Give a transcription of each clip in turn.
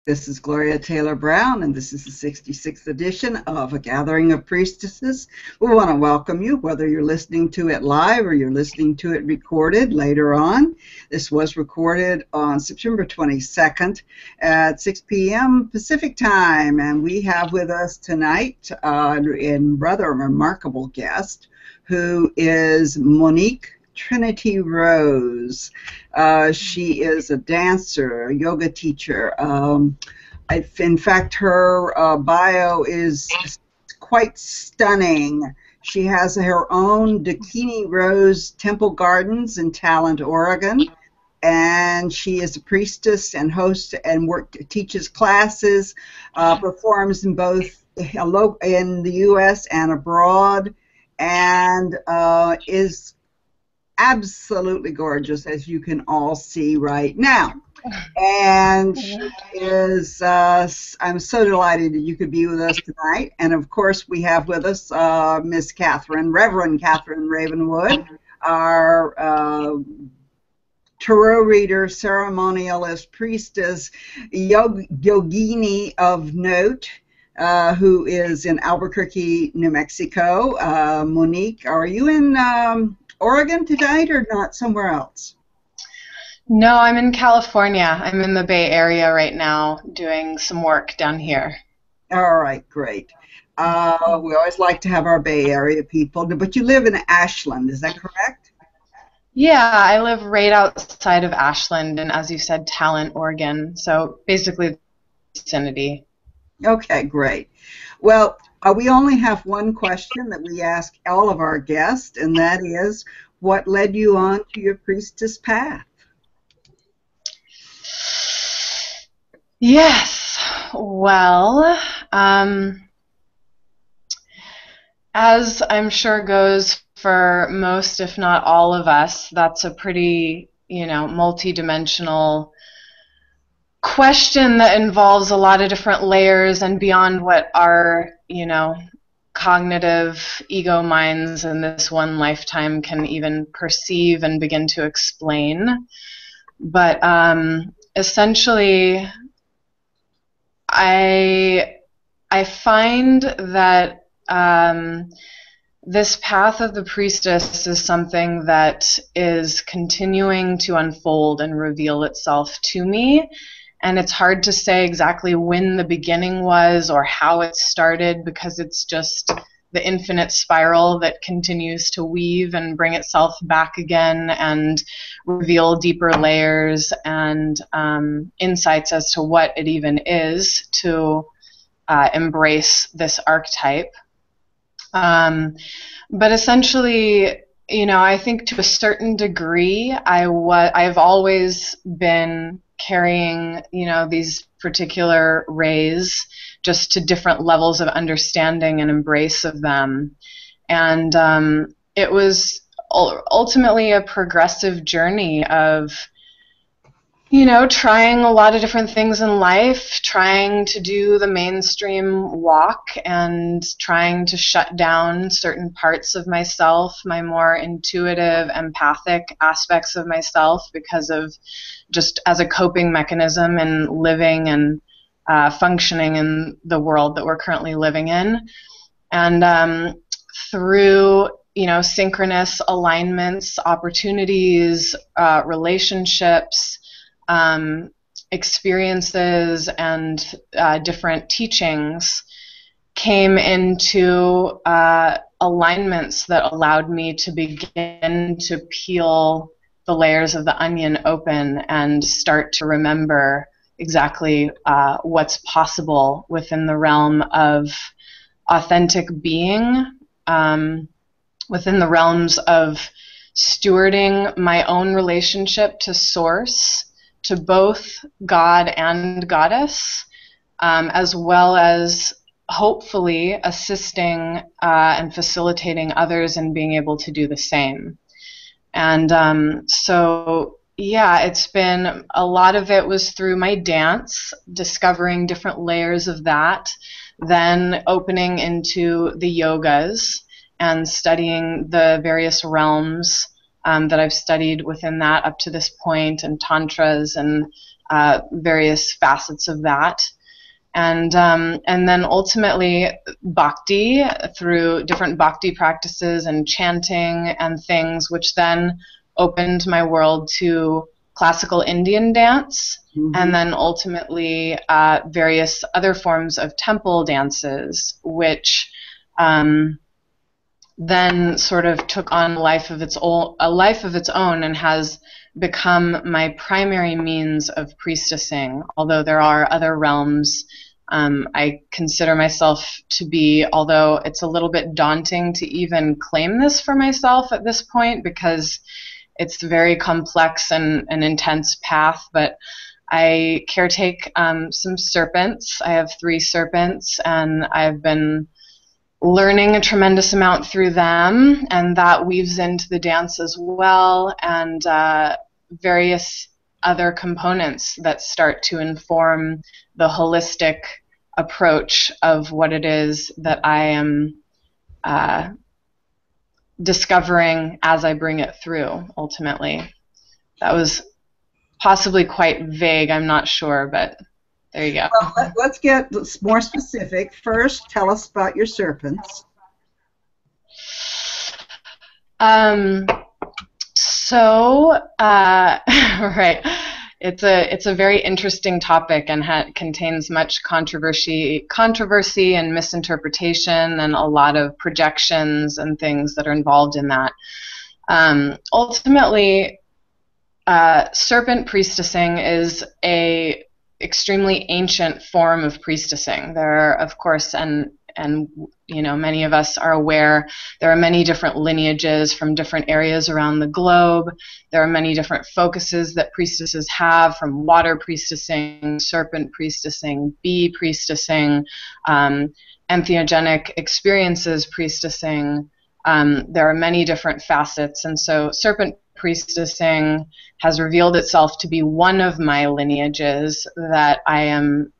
This is Gloria Taylor Brown, and this is the 66th edition of A Gathering of Priestesses. We want to welcome you, whether you're listening to it live or you're listening to it recorded later on. This was recorded on September 22nd at 6 p.m. Pacific time, and we have with us tonight a rather remarkable guest, who is Monique Trinity Rose. She is a dancer, a yoga teacher. In fact, her bio is quite stunning. She has her own Dakini Rose Temple Gardens in Talent, Oregon, and she is a priestess and hosts and teaches classes, performs in both in the U.S. and abroad, and is absolutely gorgeous, as you can all see right now. And she is, I'm so delighted that you could be with us tonight. And of course, we have with us Miss Catherine, Reverend Catherine Ravenwood, our tarot reader, ceremonialist, priestess, yogini of note, who is in Albuquerque, New Mexico. Monique, are you in Oregon tonight or not somewhere else? No, I'm in California. I'm in the Bay Area right now doing some work down here. All right, great. We always like to have our Bay Area people, but you live in Ashland, is that correct? Yeah, I live right outside of Ashland and, as you said, Talent, Oregon, so basically the vicinity. Okay, great. Well, we only have one question that we ask all of our guests, and that is, what led you on to your priestess path? Yes, well, as I'm sure goes for most, if not all of us, that's a pretty, multi-dimensional question that involves a lot of different layers and beyond what our, cognitive ego minds in this one lifetime can even perceive and begin to explain. But essentially, I find that this path of the priestess is something that is continuing to unfold and reveal itself to me. And it's hard to say exactly when the beginning was or how it started, because it's just the infinite spiral that continues to weave and bring itself back again and reveal deeper layers and insights as to what it even is to embrace this archetype. But essentially, I think to a certain degree, I've always been carrying, these particular rays just to different levels of understanding and embrace of them. And it was ultimately a progressive journey of, trying a lot of different things in life, trying to do the mainstream walk and trying to shut down certain parts of myself, my more intuitive, empathic aspects of myself, because of just as a coping mechanism in living and functioning in the world that we're currently living in. And through synchronous alignments, opportunities, relationships, experiences, and different teachings came into alignments that allowed me to begin to peel the layers of the onion open and start to remember exactly what's possible within the realm of authentic being, within the realms of stewarding my own relationship to Source, to both God and Goddess, as well as hopefully assisting and facilitating others in being able to do the same. And so, yeah, it's been, a lot of it was through my dance, discovering different layers of that, then opening into the yogas and studying the various realms that I've studied within that up to this point, and tantras and various facets of that. And then ultimately bhakti, through different bhakti practices and chanting and things, which then opened my world to classical Indian dance, and then ultimately various other forms of temple dances, which then sort of took on a life of its own and has become my primary means of priestessing, although there are other realms. I consider myself to be, although it's a little bit daunting to even claim this for myself at this point because it's a very complex and an intense path, but I caretake some serpents. I have 3 serpents, and I've been learning a tremendous amount through them, and that weaves into the dance as well, and various other components that start to inform the holistic approach of what it is that I am discovering as I bring it through, ultimately. That was possibly quite vague, I'm not sure, but there you go. Well, let's get more specific. First, tell us about your serpents. Right. It's a very interesting topic and contains much controversy and misinterpretation and a lot of projections and things that are involved in that. Ultimately, serpent priestessing is a extremely ancient form of priestessing. There are, of course, and you know, many of us are aware, there are many different lineages from different areas around the globe. There are many different focuses that priestesses have, from water priestessing, serpent priestessing, bee priestessing, entheogenic experiences priestessing. There are many different facets, and so serpent priestessing has revealed itself to be one of my lineages that I am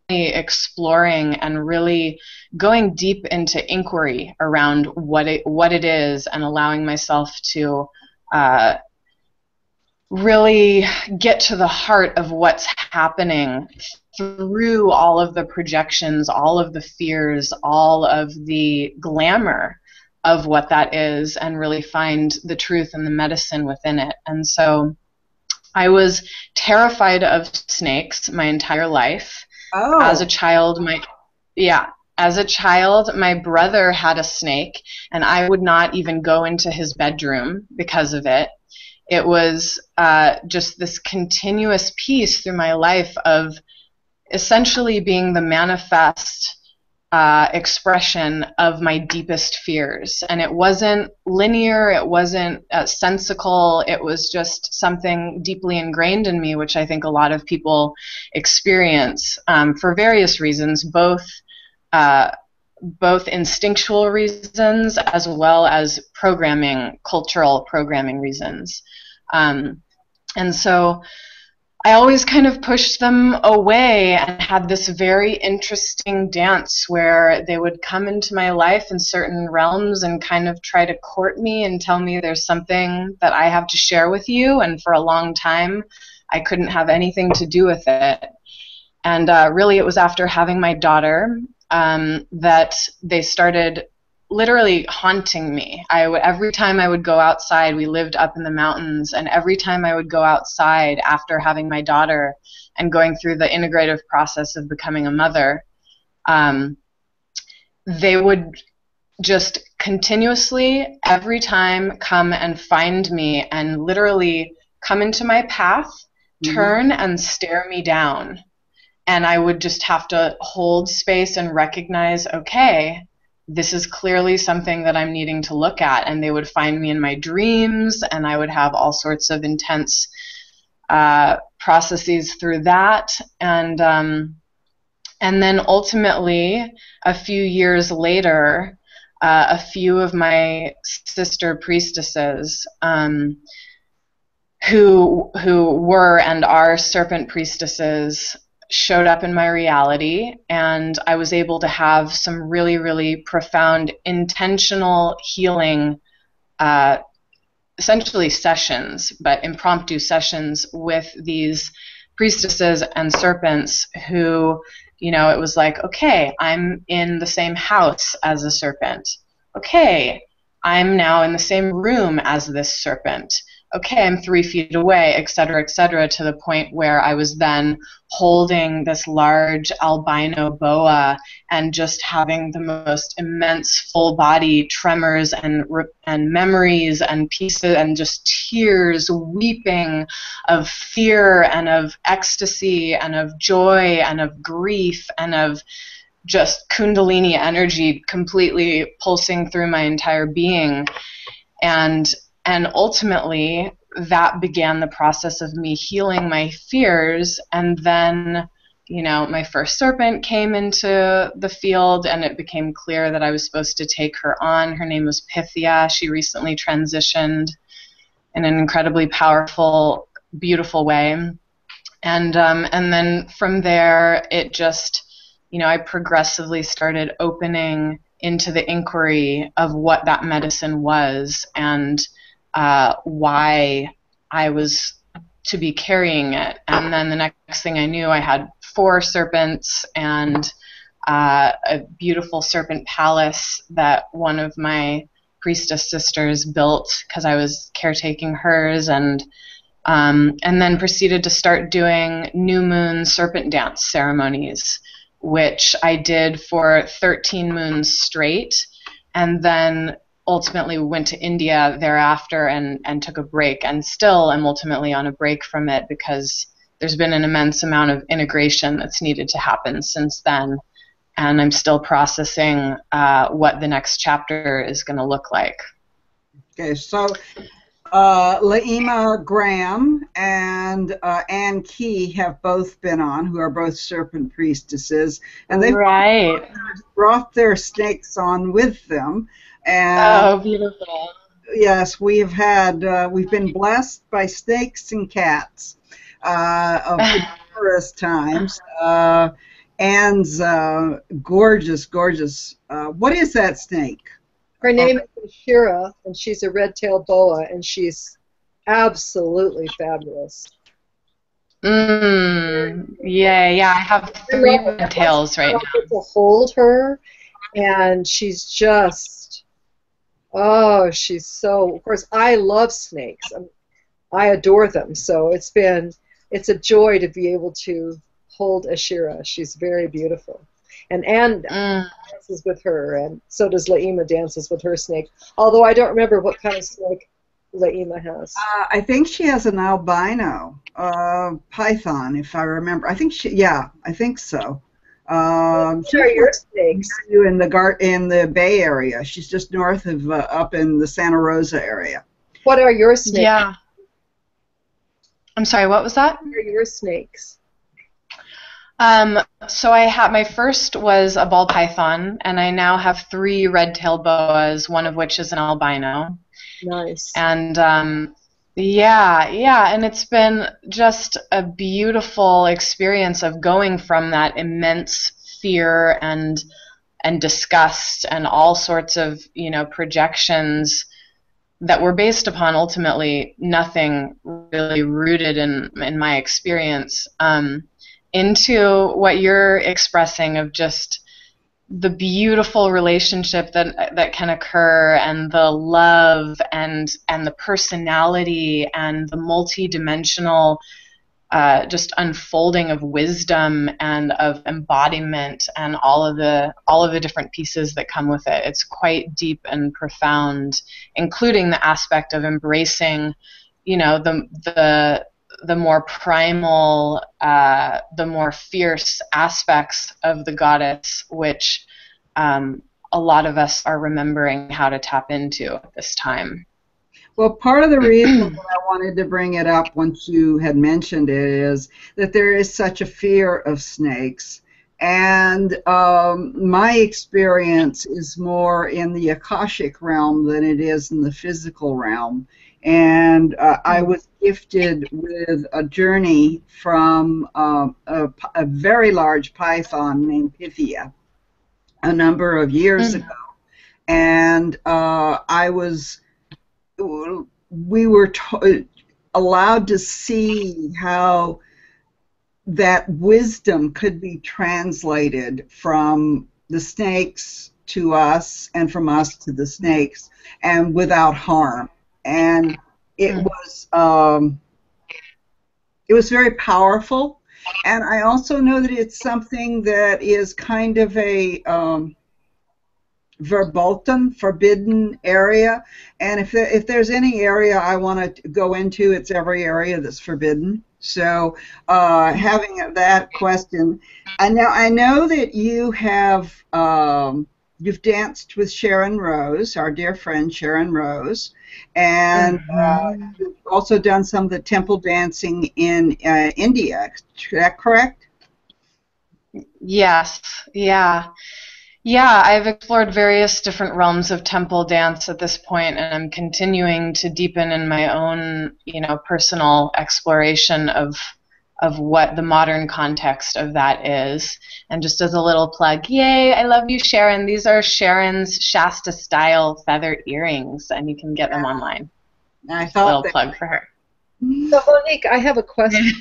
exploring and really going deep into inquiry around what it is, and allowing myself to really get to the heart of what's happening through all of the projections, all of the fears, all of the glamour of what that is, and really find the truth and the medicine within it. And so I was terrified of snakes my entire life. Oh. As a child, my brother had a snake, and I would not even go into his bedroom because of it. It was just this continuous piece through my life of essentially being the manifest expression of my deepest fears. And it wasn't linear, it wasn't sensical, it was just something deeply ingrained in me, which I think a lot of people experience for various reasons, both instinctual reasons as well as cultural programming reasons. And so I always kind of pushed them away and had this very interesting dance where they would come into my life in certain realms and kind of try to court me and tell me there's something that I have to share with you, and for a long time I couldn't have anything to do with it. And really it was after having my daughter that they started literally haunting me. Every time I would go outside, we lived up in the mountains, and every time I would go outside after having my daughter and going through the integrative process of becoming a mother, they would just continuously, every time, come and find me and literally come into my path, turn and stare me down. And I would just have to hold space and recognize, okay, this is clearly something that I'm needing to look at. And they would find me in my dreams, and I would have all sorts of intense processes through that. And then ultimately, a few years later, a few of my sister priestesses who were and are serpent priestesses showed up in my reality, and I was able to have some really, really profound intentional healing essentially sessions, but impromptu sessions with these priestesses and serpents who, you know, it was like, okay, I'm in the same house as a serpent. Okay, I'm now in the same room as this serpent. Okay, I'm 3 feet away, et cetera, to the point where I was then holding this large albino boa and just having the most immense full body tremors and memories and pieces and just tears, weeping of fear and of ecstasy and of joy and of grief and of just kundalini energy completely pulsing through my entire being. And ultimately, that began the process of me healing my fears. And then, you know, my first serpent came into the field, and it became clear that I was supposed to take her on. Her name was Pythia. She recently transitioned in an incredibly powerful, beautiful way. And then from there, it just, you know, I progressively started opening into the inquiry of what that medicine was and why I was to be carrying it. And then the next thing I knew, I had 4 serpents and a beautiful serpent palace that one of my priestess sisters built because I was caretaking hers, and then proceeded to start doing new moon serpent dance ceremonies, which I did for 13 moons straight, and then ultimately went to India thereafter and took a break, and still am ultimately on a break from it because there's been an immense amount of integration that's needed to happen since then, and I'm still processing what the next chapter is going to look like. Okay, so Laima Graham and Ann Key have both been on, who are both serpent priestesses, and they've brought their snakes on with them. And, oh, beautiful! Yes, we've been blessed by snakes and cats of numerous times. Ann's gorgeous, gorgeous. What is that snake? Her name is Shira, and she's a red-tailed boa, and she's absolutely fabulous. Yeah, I have 3 red tails right now. To hold her, and she's just, oh, she's so, of course, I love snakes. I adore them, so it's a joy to be able to hold Ashira. She's very beautiful. And Anne dances with her, and so does Laima dances with her snake. Although I don't remember what kind of snake Laima has. I think she has an albino python, if I remember. I think so. What are your snakes? In the Bay Area. She's just north of up in the Santa Rosa area. What are your snakes? Yeah. I'm sorry, what was that? What are your snakes? So my first was a ball python, and I now have 3 red-tailed boas, one of which is an albino. Nice. And and it's been just a beautiful experience of going from that immense fear and disgust and all sorts of, you know, projections that were based upon ultimately nothing really rooted in my experience, into what you're expressing of just the beautiful relationship that can occur, and the love and the personality and the multi-dimensional just unfolding of wisdom and of embodiment and all of the different pieces that come with it. It's quite deep and profound, including the aspect of embracing, you know, the more primal, the more fierce aspects of the goddess, which a lot of us are remembering how to tap into at this time. Well, part of the reason that I wanted to bring it up once you had mentioned it is that there is such a fear of snakes. And my experience is more in the Akashic realm than it is in the physical realm. And I was gifted with a journey from a very large python named Pythia a number of years ago. And I was we were allowed to see how that wisdom could be translated from the snakes to us and from us to the snakes, and without harm. And it was very powerful. And I also know that it's something that is kind of a verboten, forbidden area. And if there's any area I want to go into, it's every area that's forbidden. So having that question, I know that you have you've danced with Sharon Rose, our dear friend Sharon Rose, and you've also done some of the temple dancing in India. Is that correct? Yes. Yeah. Yeah, I've explored various different realms of temple dance at this point, and I'm continuing to deepen in my own, personal exploration of what the modern context of that is. And just as a little plug, yay, I love you, Sharon. These are Sharon's Shasta-style feather earrings, and you can get them online. I thought a little plug for her. So, Monique, I have a question.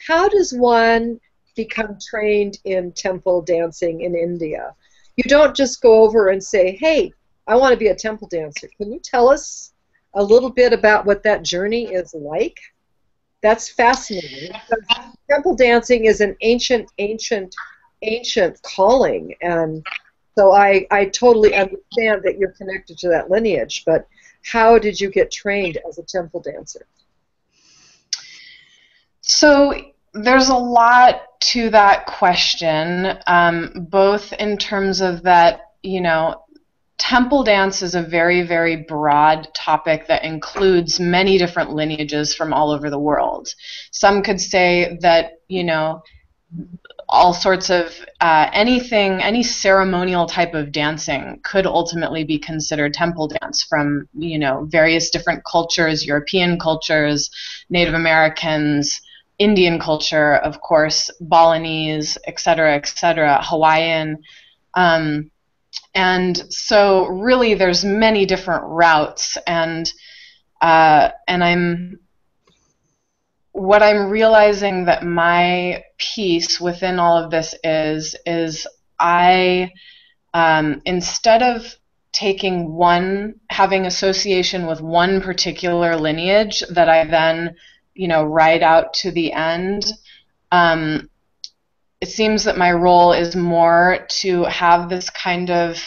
How does one become trained in temple dancing in India? You don't just go over and say, hey, I want to be a temple dancer. Can you tell us a little bit about what that journey is like? That's fascinating. Temple dancing is an ancient calling, and so I totally understand that you're connected to that lineage, but how did you get trained as a temple dancer? So there's a lot to that question, both in terms of that, temple dance is a very, very broad topic that includes many different lineages from all over the world. Some could say that, all sorts of any ceremonial type of dancing could ultimately be considered temple dance from, various different cultures, European cultures, Native Americans, Indian culture, of course, Balinese, et cetera, Hawaiian. And so really there's many different routes, and what I'm realizing that my piece within all of this is I, instead of having association with one particular lineage that I then ride out to the end, it seems that my role is more to have this kind of,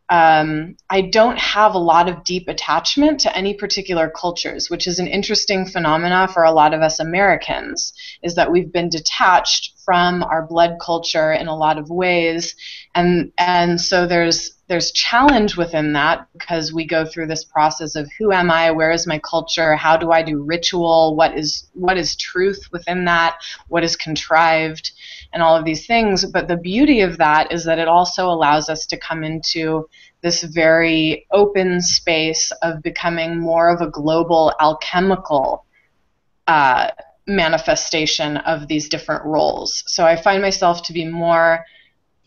I don't have a lot of deep attachment to any particular cultures, which is an interesting phenomena for a lot of us Americans, is that we've been detached from our blood culture in a lot of ways, and so there's challenge within that, because we go through this process of who am I, where is my culture, how do I do ritual, what is truth within that, what is contrived, and all of these things. But the beauty of that is that it also allows us to come into this very open space of becoming more of a global alchemical manifestation of these different roles. So I find myself to be more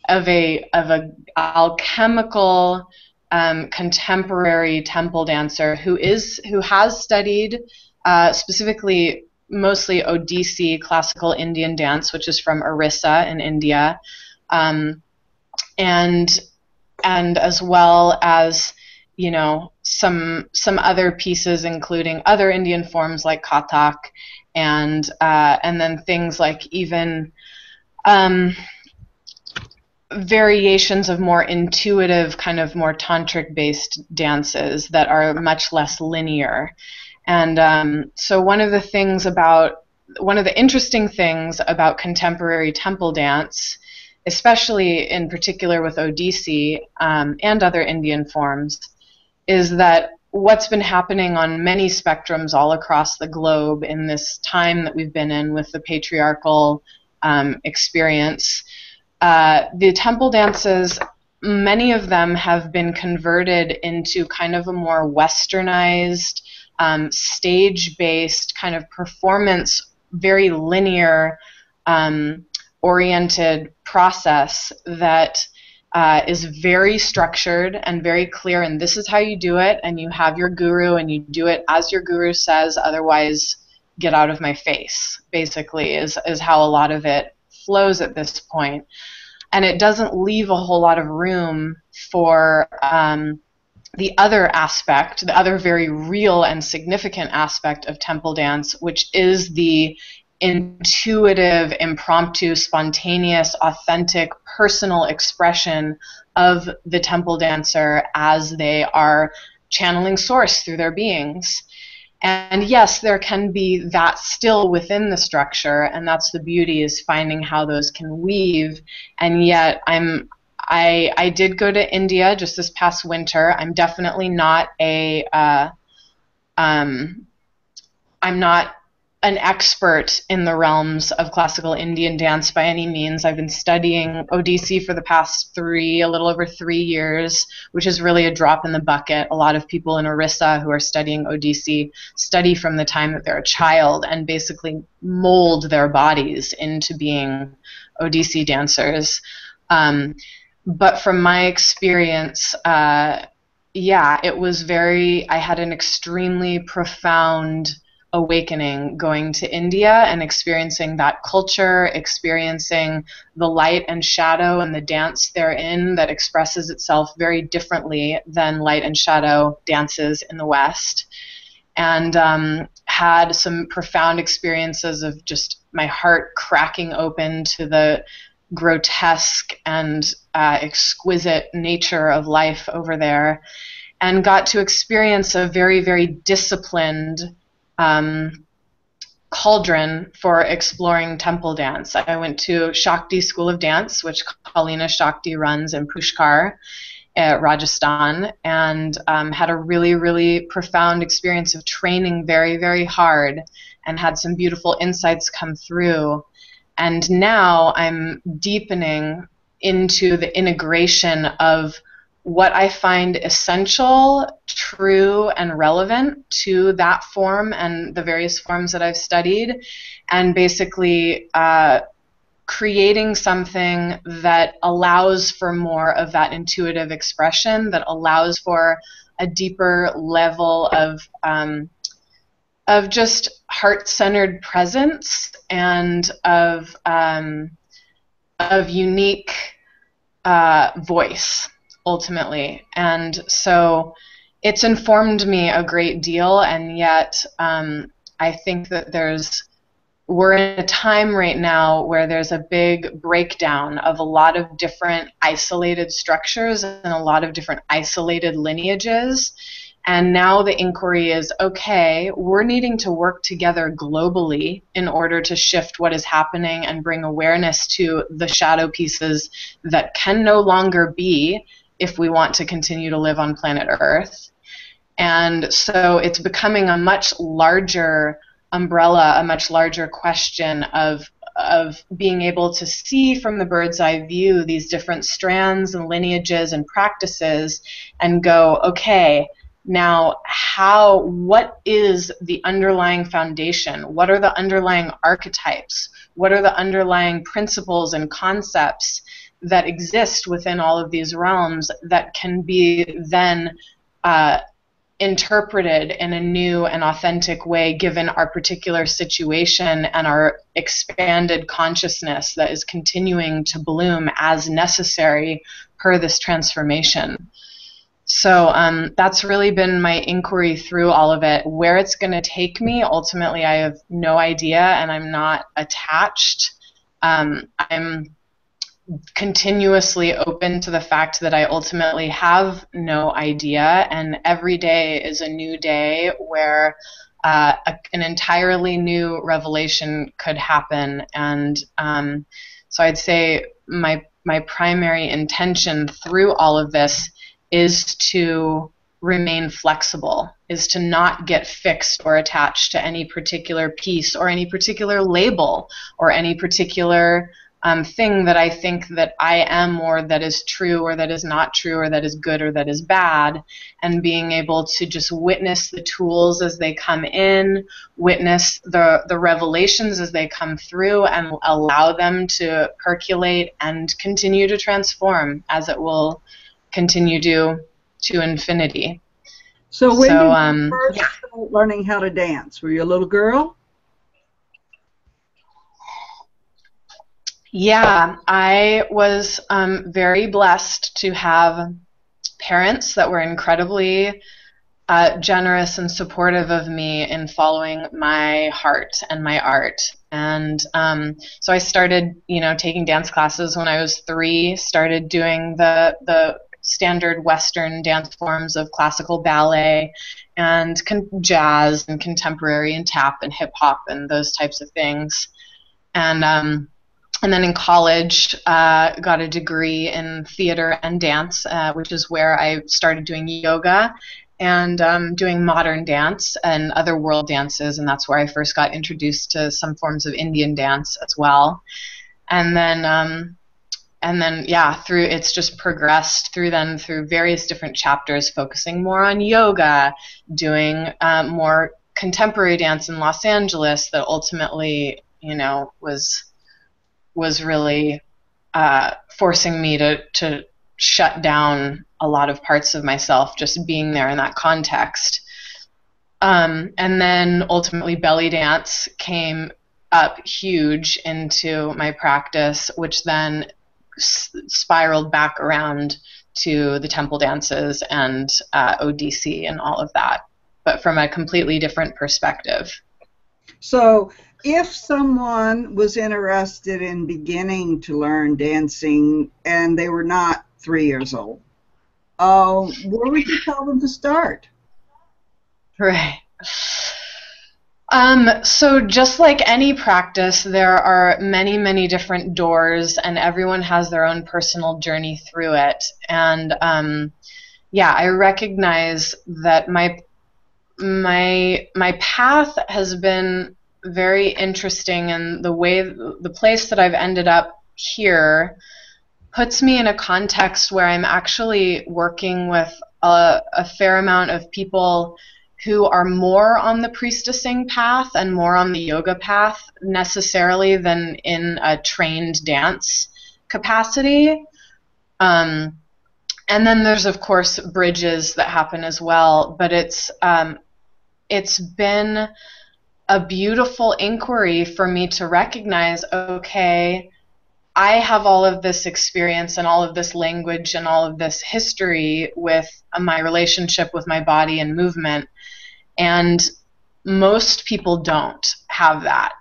of a alchemical contemporary temple dancer who has studied specifically mostly Odissi, classical Indian dance, which is from Orissa in India, and as well as some other pieces, including other Indian forms like Kathak, and then things like even variations of more intuitive, kind of more tantric based dances that are much less linear. And so one of the interesting things about contemporary temple dance, especially in particular with Odissi and other Indian forms, is that what's been happening on many spectrums all across the globe in this time that we've been in with the patriarchal experience, the temple dances, many of them have been converted into kind of a more westernized, stage-based kind of performance, very linear oriented process that is very structured and very clear, and this is how you do it, and you have your guru and you do it as your guru says, otherwise get out of my face, basically, is how a lot of it flows at this point. And it doesn't leave a whole lot of room for the other aspect, the other very real and significant aspect of temple dance, which is the intuitive, impromptu, spontaneous, authentic, personal expression of the temple dancer as they are channeling source through their beings. And yes, there can be that still within the structure, and that's the beauty, is finding how those can weave. And yet I did go to India just this past winter. I'm definitely not I'm not an expert in the realms of classical Indian dance by any means. I've been studying Odissi for the past a little over 3 years, which is really a drop in the bucket. A lot of people in Orissa who are studying Odissi study from the time that they're a child and basically mold their bodies into being Odissi dancers. But from my experience, it was I had an extremely profound awakening going to India and experiencing that culture, experiencing the light and shadow and the dance therein that expresses itself very differently than light and shadow dances in the West. And had some profound experiences of just my heart cracking open to the grotesque and exquisite nature of life over there, and got to experience a very, very disciplined cauldron for exploring temple dance. I went to Shakti School of Dance, which Kalina Shakti runs in Pushkar, Rajasthan, and had a really, really profound experience of training very, very hard and had some beautiful insights come through. And now I'm deepening into the integration of what I find essential, true, and relevant to that form and the various forms that I've studied, and basically creating something that allows for more of that intuitive expression, that allows for a deeper level of just heart-centered presence and of unique voice, ultimately. And so it's informed me a great deal, and yet I think that we're in a time right now where there's a big breakdown of a lot of different isolated structures and a lot of different isolated lineages. And now the inquiry is, okay, we're needing to work together globally in order to shift what is happening and bring awareness to the shadow pieces that can no longer be if we want to continue to live on planet Earth. And so it's becoming a much larger umbrella, a much larger question of being able to see from the bird's eye view these different strands and lineages and practices and go, okay, now what is the underlying foundation? What are the underlying archetypes? What are the underlying principles and concepts that exist within all of these realms that can be then interpreted in a new and authentic way given our particular situation and our expanded consciousness that is continuing to bloom as necessary per this transformation. So that's really been my inquiry through all of it. Where it's going to take me, ultimately, I have no idea, and I'm not attached. I'm continuously open to the fact that I ultimately have no idea, and every day is a new day where an entirely new revelation could happen. And so I'd say my primary intention through all of this is to remain flexible, is to not get fixed or attached to any particular piece or any particular label or any particular thing that I think that I am, or that is true, or that is not true, or that is good, or that is bad, and being able to just witness the tools as they come in, witness the revelations as they come through, and allow them to percolate and continue to transform as it will continue to infinity. So when did you first start learning how to dance? Were you a little girl? Yeah, I was very blessed to have parents that were incredibly generous and supportive of me in following my heart and my art. And so I started, taking dance classes when I was 3, started doing the standard Western dance forms of classical ballet and jazz and contemporary and tap and hip hop and those types of things. And then in college, got a degree in theater and dance, which is where I started doing yoga and doing modern dance and other world dances, and that's where I first got introduced to some forms of Indian dance as well. And then through it's just progressed through various different chapters, focusing more on yoga, doing more contemporary dance in Los Angeles that ultimately, was really forcing me to shut down a lot of parts of myself, just being there in that context. And then ultimately belly dance came up huge into my practice, which then spiraled back around to the temple dances and ODC and all of that, but from a completely different perspective. So if someone was interested in beginning to learn dancing and they were not 3 years old, where would you tell them to start? Right. So just like any practice, there are many, many different doors, and everyone has their own personal journey through it. And I recognize that my path has been very interesting, and the place that I've ended up here puts me in a context where I'm actually working with a fair amount of people who are more on the priestessing path and more on the yoga path necessarily than in a trained dance capacity. And then there's, of course, bridges that happen as well, but it's been a beautiful inquiry for me to recognize, okay, I have all of this experience and all of this language and all of this history with my relationship with my body and movement, and most people don't have that.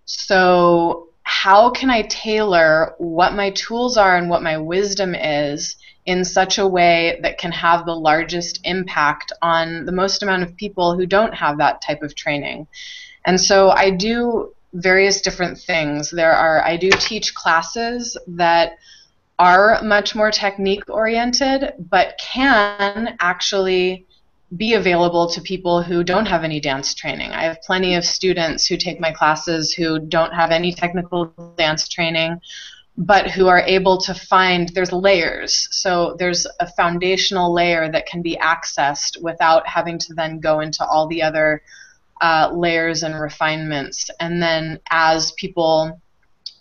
So how can I tailor what my tools are and what my wisdom is in such a way that can have the largest impact on the most amount of people who don't have that type of training? And so I do various different things. I do teach classes that are much more technique oriented, but can actually be available to people who don't have any dance training. I have plenty of students who take my classes who don't have any technical dance training, but who are able to find, there's layers. So there's a foundational layer that can be accessed without having to then go into all the other layers and refinements. And then as people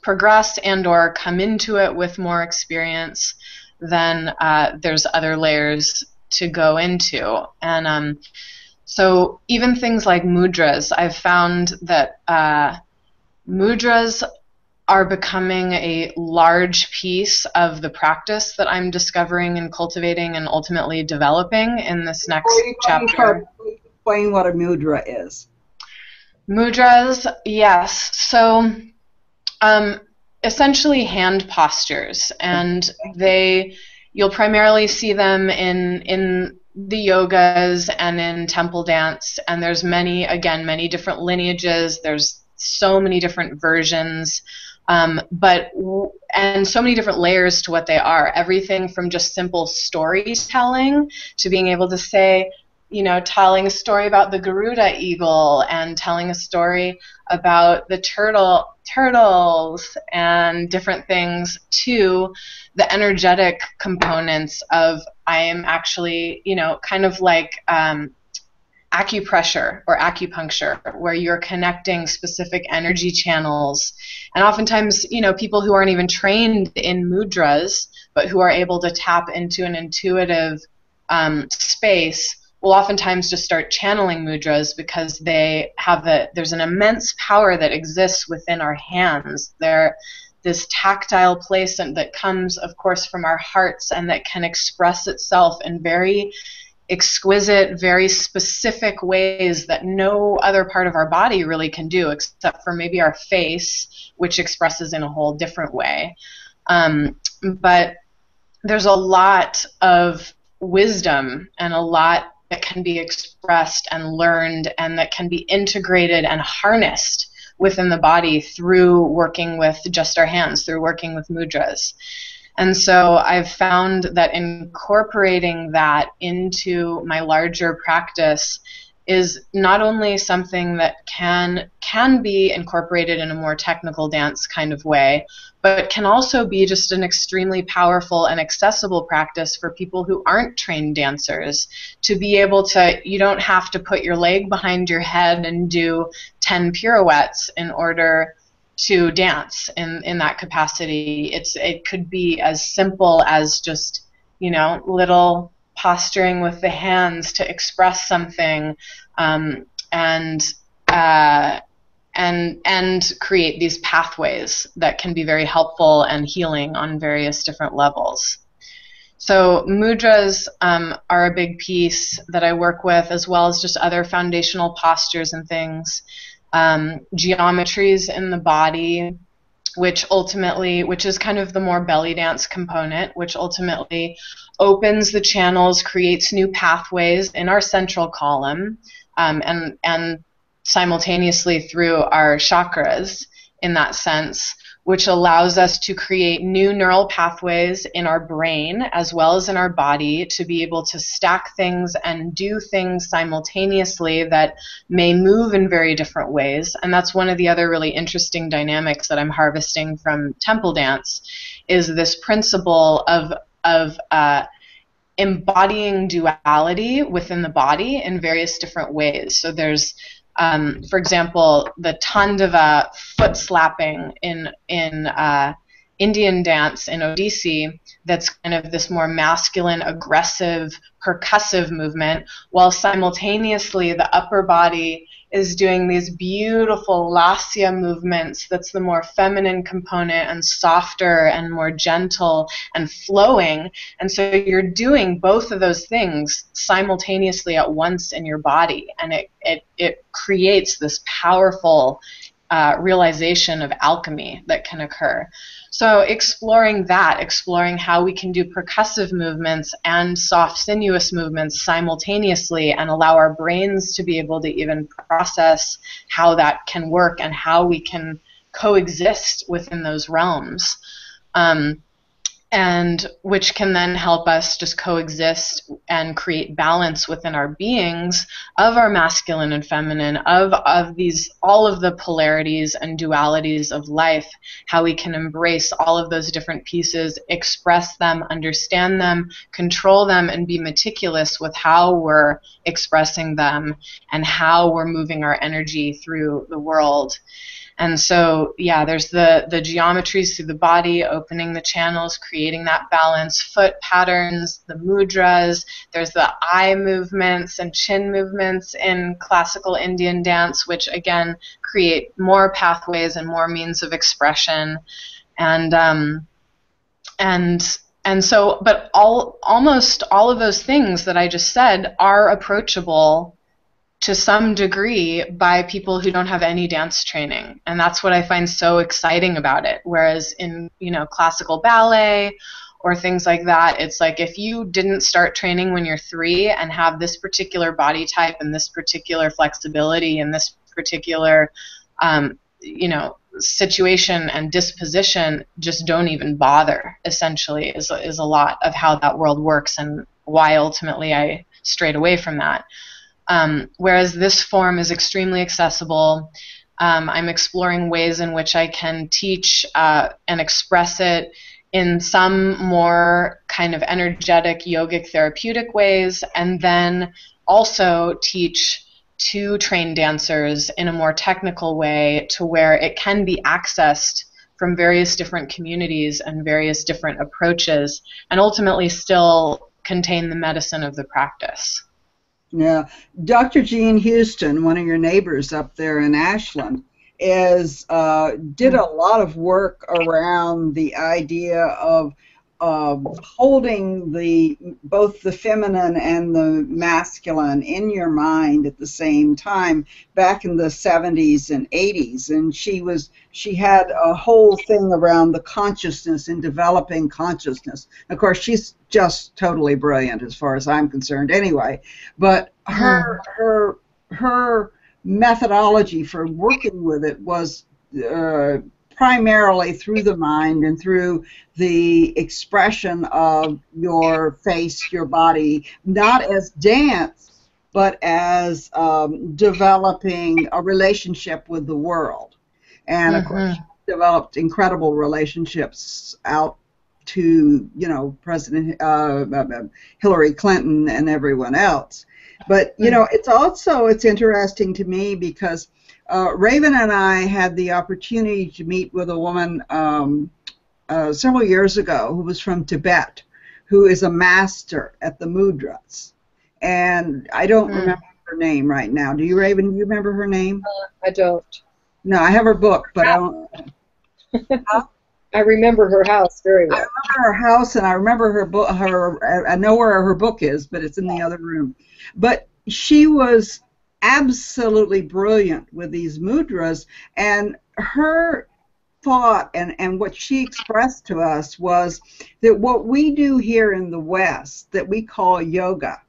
progress and or come into it with more experience, then there's other layers to go into. And so even things like mudras, I've found that mudras are becoming a large piece of the practice that I'm discovering and cultivating and ultimately developing in this next chapter. Explain what a mudra is. Mudras, yes. So essentially hand postures, and you'll primarily see them in the yogas and in temple dance, and there's many different lineages. There's so many different versions, and so many different layers to what they are. Everything from just simple storytelling to being able to say, telling a story about the Garuda eagle and telling a story about the turtle, turtles and different things, to the energetic components of, I am actually, kind of like acupressure or acupuncture, where you're connecting specific energy channels. And oftentimes, people who aren't even trained in mudras, but who are able to tap into an intuitive space, will oftentimes just start channeling mudras, because there's an immense power that exists within our hands. This tactile place that comes, of course, from our hearts, and that can express itself in very exquisite, very specific ways that no other part of our body really can do, except for maybe our face, which expresses in a whole different way. But there's a lot of wisdom and a lot that can be expressed and learned, and that can be integrated and harnessed within the body through working with just our hands, through working with mudras. And so I've found that incorporating that into my larger practice is not only something that can be incorporated in a more technical dance kind of way, but can also be just an extremely powerful and accessible practice for people who aren't trained dancers, to be able to, you don't have to put your leg behind your head and do 10 pirouettes in order to dance in that capacity. It could be as simple as just, little posturing with the hands to express something, and create these pathways that can be very helpful and healing on various different levels. So mudras are a big piece that I work with, as well as just other foundational postures and things. Geometries in the body, which is kind of the more belly dance component, which ultimately opens the channels, creates new pathways in our central column, and simultaneously through our chakras in that sense, which allows us to create new neural pathways in our brain as well as in our body, to be able to stack things and do things simultaneously that may move in very different ways. And that's one of the other really interesting dynamics that I'm harvesting from temple dance, is this principle of embodying duality within the body in various different ways. So there's for example, the Tandava foot slapping in Indian dance in Odissi, that's kind of this more masculine, aggressive, percussive movement, while simultaneously the upper body is doing these beautiful lasya movements. That's the more feminine component, and softer and more gentle and flowing. And so you're doing both of those things simultaneously at once in your body, and it creates this powerful realization of alchemy that can occur. So exploring how we can do percussive movements and soft sinuous movements simultaneously, and allow our brains to be able to even process how that can work and how we can coexist within those realms. And which can then help us just coexist and create balance within our beings of our masculine and feminine, of these, all of the polarities and dualities of life, how we can embrace all of those different pieces, express them, understand them, control them, and be meticulous with how we're expressing them and how we're moving our energy through the world. And so, yeah, there's the geometries through the body, opening the channels, creating that balance, foot patterns, the mudras. There's the eye movements and chin movements in classical Indian dance, which again create more pathways and more means of expression. And so, but almost all of those things that I just said are approachable to some degree by people who don't have any dance training. And that's what I find so exciting about it. Whereas in, classical ballet or things like that, it's like if you didn't start training when you're 3 and have this particular body type and this particular flexibility and this particular, situation and disposition, just don't even bother, essentially, is a lot of how that world works and why ultimately I strayed away from that. Whereas this form is extremely accessible. I'm exploring ways in which I can teach and express it in some more kind of energetic, yogic, therapeutic ways, and then also teach to train dancers in a more technical way to where it can be accessed from various different communities and various different approaches, and ultimately still contain the medicine of the practice. Yeah. Dr. Jean Houston, one of your neighbors up there in Ashland, did a lot of work around the idea of holding both the feminine and the masculine in your mind at the same time back in the 70s and 80s. And she had a whole thing around the consciousness and developing consciousness. Of course, she's just totally brilliant as far as I'm concerned anyway. But her methodology for working with it was primarily through the mind and through the expression of your face, your body, not as dance, but as developing a relationship with the world. And of course, she developed incredible relationships out to, President Hillary Clinton and everyone else. But, it's interesting to me because Raven and I had the opportunity to meet with a woman several years ago who was from Tibet, who is a master at the mudras. And I don't remember her name right now. Do you, Raven? Do you remember her name? I don't. No, I have her book, but I don't. I remember her house very well. I remember her house, and I remember her book. I know where her book is, but it's in the other room. But she was absolutely brilliant with these mudras, and her thought and what she expressed to us was that what we do here in the West that we call yoga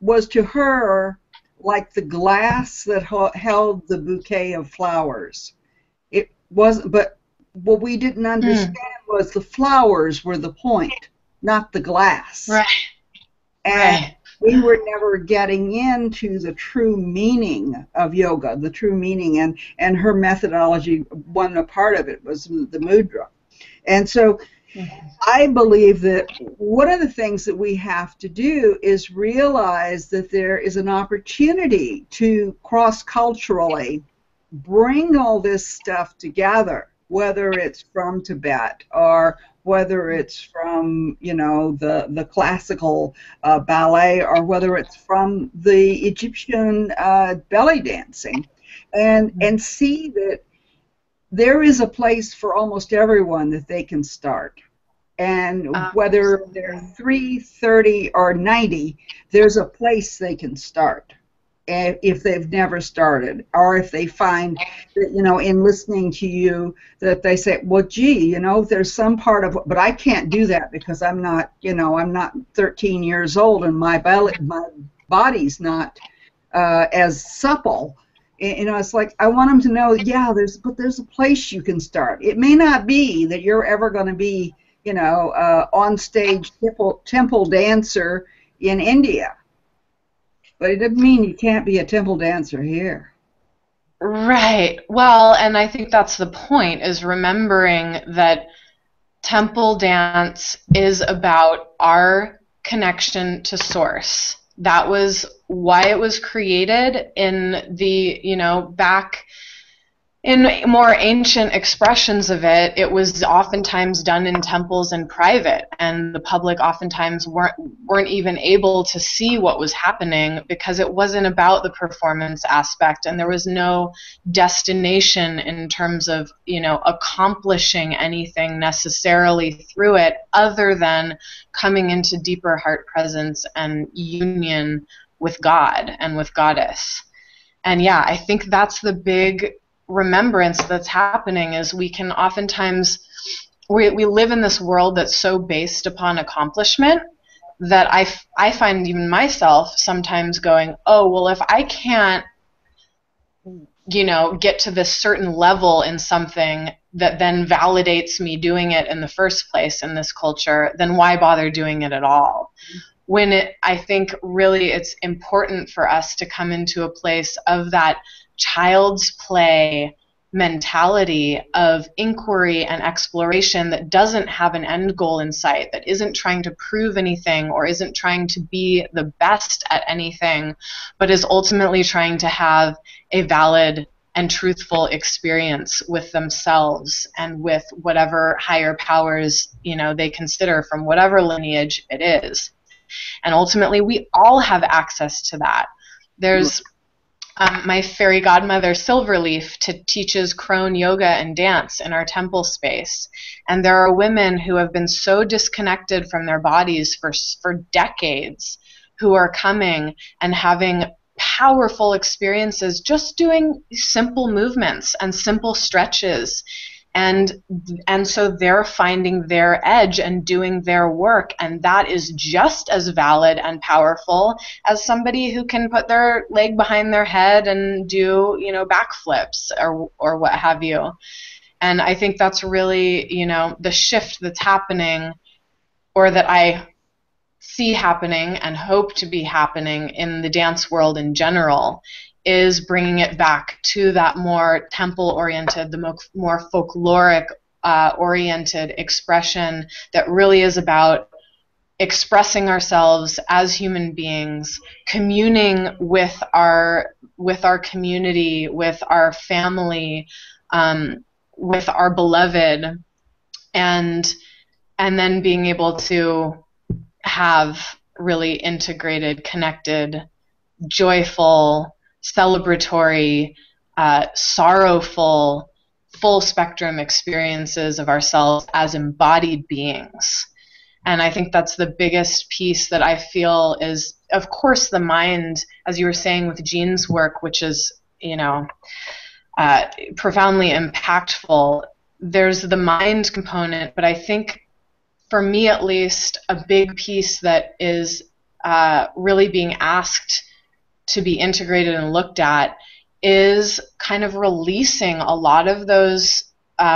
was to her like the glass that held the bouquet of flowers. It wasn't, but what we didn't understand was the flowers were the point, not the glass. Right. And we were never getting into the true meaning of yoga, the true meaning, and her methodology, one part of it was the mudra. And so I believe that one of the things that we have to do is realize that there is an opportunity to cross-culturally bring all this stuff together, whether it's from Tibet or whether it's from, the classical ballet or whether it's from the Egyptian belly dancing, and see that there is a place for almost everyone that they can start. And whether they're 3, 30, or 90, there's a place they can start if they've never started, or if they find that, in listening to you, that they say, well, gee, there's some part of, but I can't do that because I'm not 13 years old and my body's not as supple. It's like I want them to know, there's a place you can start. It may not be that you're ever going to be, on stage temple dancer in India. But it doesn't mean you can't be a temple dancer here. Right. Well, and I think that's the point, is remembering that temple dance is about our connection to source. That was why it was created in the, back in more ancient expressions of it. It was oftentimes done in temples in private, and the public oftentimes weren't even able to see what was happening because it wasn't about the performance aspect, and there was no destination in terms of, accomplishing anything necessarily through it other than coming into deeper heart presence and union with God and with Goddess. And I think that's the big remembrance that's happening, is we can oftentimes we live in this world that's so based upon accomplishment that I find even myself sometimes going, oh, well, if I can't get to this certain level in something that then validates me doing it in the first place in this culture, then why bother doing it at all? When I think really it's important for us to come into a place of that child's play mentality of inquiry and exploration that doesn't have an end goal in sight, that isn't trying to prove anything or isn't trying to be the best at anything, but is ultimately trying to have a valid and truthful experience with themselves and with whatever higher powers, they consider from whatever lineage it is. And ultimately, we all have access to that. There's my fairy godmother, Silverleaf, teaches crone yoga and dance in our temple space. And there are women who have been so disconnected from their bodies for decades who are coming and having powerful experiences just doing simple movements and simple stretches. And so they're finding their edge and doing their work, and that is just as valid and powerful as somebody who can put their leg behind their head and do, backflips or what have you. And I think that's really, the shift that's happening, or that I see happening and hope to be happening in the dance world in general, is bringing it back to that more temple-oriented, the more folkloric oriented expression that really is about expressing ourselves as human beings, communing with our community, with our family, with our beloved, and then being able to have really integrated, connected, joyful, celebratory, sorrowful, full spectrum experiences of ourselves as embodied beings. And I think that's the biggest piece that I feel is, of course, the mind, as you were saying with Jean's work, which is, profoundly impactful. There's the mind component, but I think, for me at least, a big piece that is really being asked to be integrated and looked at is kind of releasing a lot of those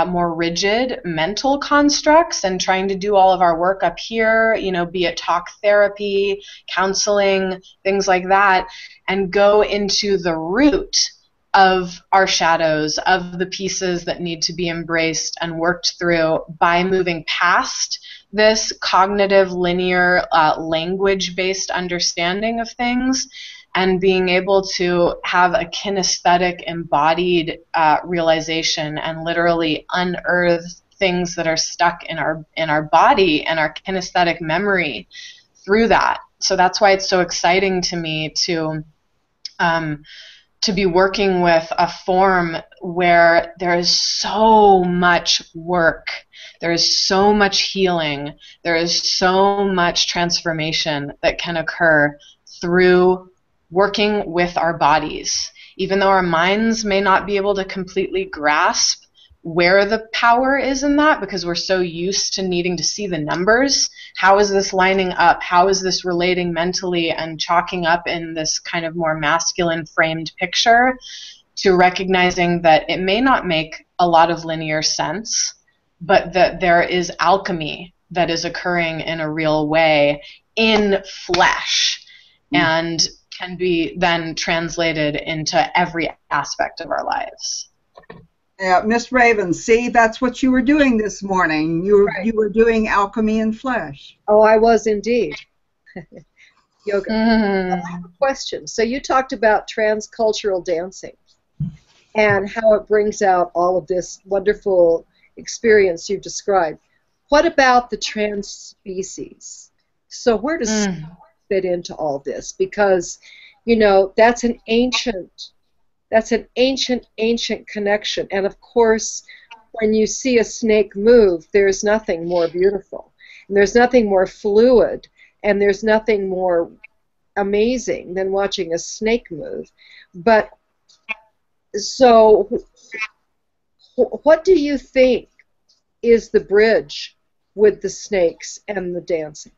more rigid mental constructs and trying to do all of our work up here, be it talk therapy, counseling, things like that, and go into the root of our shadows, of the pieces that need to be embraced and worked through by moving past this cognitive, linear, language-based understanding of things, and being able to have a kinesthetic, embodied realization and literally unearth things that are stuck in our body and our kinesthetic memory through that. So that's why it's so exciting to me to be working with a form where there is so much work, there is so much healing, there is so much transformation that can occur through working with our bodies. Even though our minds may not be able to completely grasp where the power is in that, because we're so used to needing to see the numbers. How is this lining up? How is this relating mentally and chalking up in this kind of more masculine framed picture, to recognizing that it may not make a lot of linear sense, but that there is alchemy that is occurring in a real way in flesh, and can be then translated into every aspect of our lives. Yeah, Miss Raven, see, that's what you were doing this morning. You were doing alchemy in flesh. Oh, I was indeed. Yoga. I have a question. So you talked about transcultural dancing and how it brings out all of this wonderful experience you've described. What about the trans species? So where does fit into all this? Because, that's an ancient connection. And of course, when you see a snake move, there's nothing more beautiful. And there's nothing more fluid. And there's nothing more amazing than watching a snake move. But so what do you think is the bridge with the snakes and the dancing?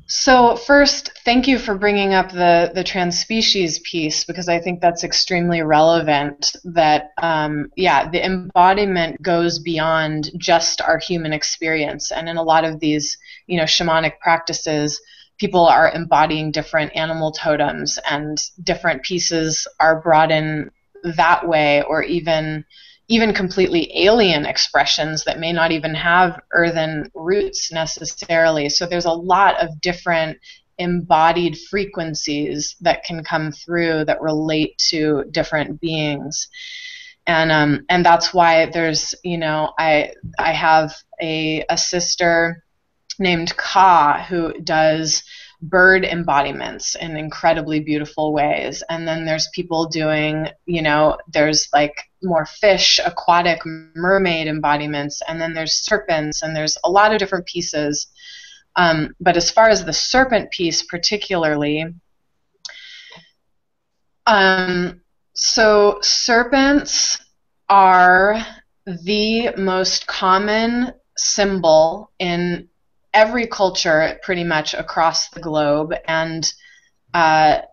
So first, thank you for bringing up the transspecies piece, because I think that's extremely relevant, that, the embodiment goes beyond just our human experience. And in a lot of these, shamanic practices, people are embodying different animal totems, and different pieces are brought in that way, or even completely alien expressions that may not even have earthen roots necessarily. So there's a lot of different embodied frequencies that can come through that relate to different beings. And that's why there's, I have a sister named Ka who does bird embodiments in incredibly beautiful ways. And then there's people doing, there's like more fish, aquatic mermaid embodiments, and then there's serpents, and there's a lot of different pieces. But as far as the serpent piece particularly, so serpents are the most common symbol in every culture pretty much across the globe, and it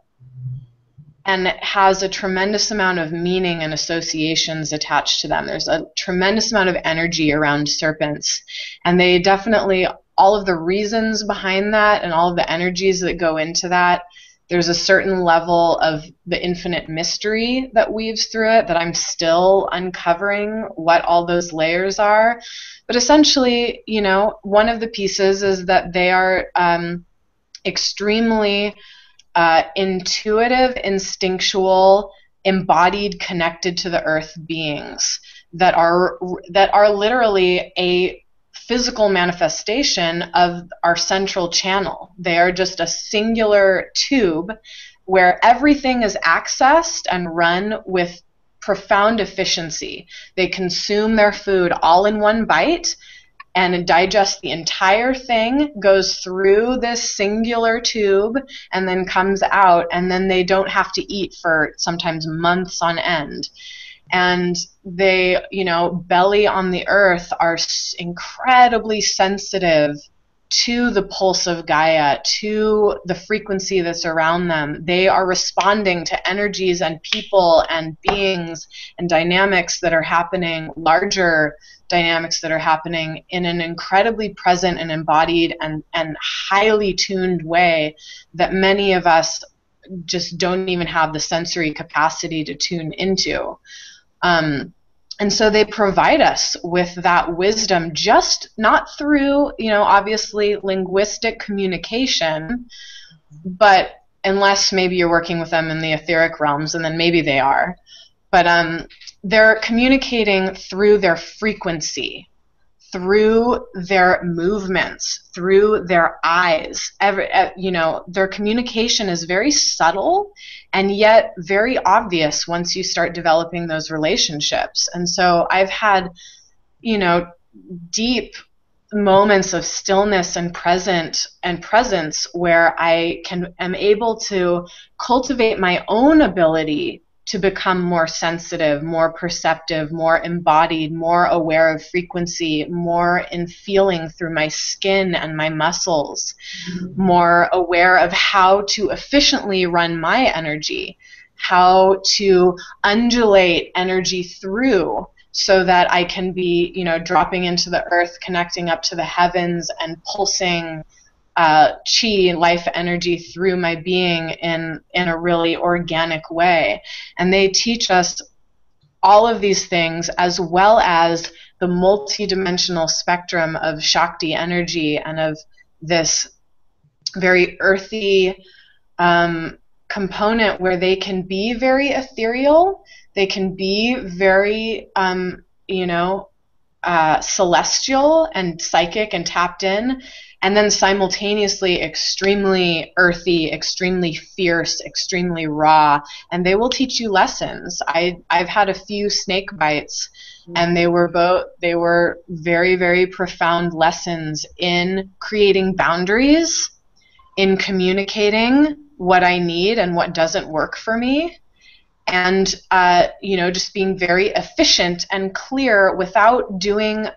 has a tremendous amount of meaning and associations attached to them. There's a tremendous amount of energy around serpents, and they definitely, all of the reasons behind that and all of the energies that go into that, there's a certain level of the infinite mystery that weaves through it that I'm still uncovering what all those layers are. But essentially, one of the pieces is that they are extremely intuitive, instinctual, embodied, connected to the earth beings that are literally a physical manifestation of our central channel. They are just a singular tube where everything is accessed and run with profound efficiency. They consume their food all in one bite and digest the entire thing, goes through this singular tube, and then comes out, and then they don't have to eat for sometimes months on end. And they, belly on the earth, are incredibly sensitive to the pulse of Gaia, to the frequency that's around them. They are responding to energies and people and beings and dynamics that are happening, larger dynamics that are happening in an incredibly present and embodied and highly tuned way that many of us just don't even have the sensory capacity to tune into. And so they provide us with that wisdom, just not through, obviously linguistic communication, but unless maybe you're working with them in the etheric realms, and then maybe they are. But they're communicating through their frequency, through their movements, through their eyes. Their communication is very subtle and yet very obvious once you start developing those relationships. And so I've had, deep moments of stillness and presence where I am able to cultivate my own ability to become more sensitive, more perceptive, more embodied, more aware of frequency, more in feeling through my skin and my muscles, more aware of how to efficiently run my energy, how to undulate energy through so that I can be, dropping into the earth, connecting up to the heavens, and pulsing chi, life energy through my being in a really organic way. And they teach us all of these things, as well as the multidimensional spectrum of Shakti energy and of this very earthy component where they can be very ethereal, they can be very celestial and psychic and tapped in, and then simultaneously extremely earthy, extremely fierce, extremely raw, and they will teach you lessons. I've had a few snake bites, and they were very, very profound lessons in creating boundaries, in communicating what I need and what doesn't work for me, and just being very efficient and clear without doing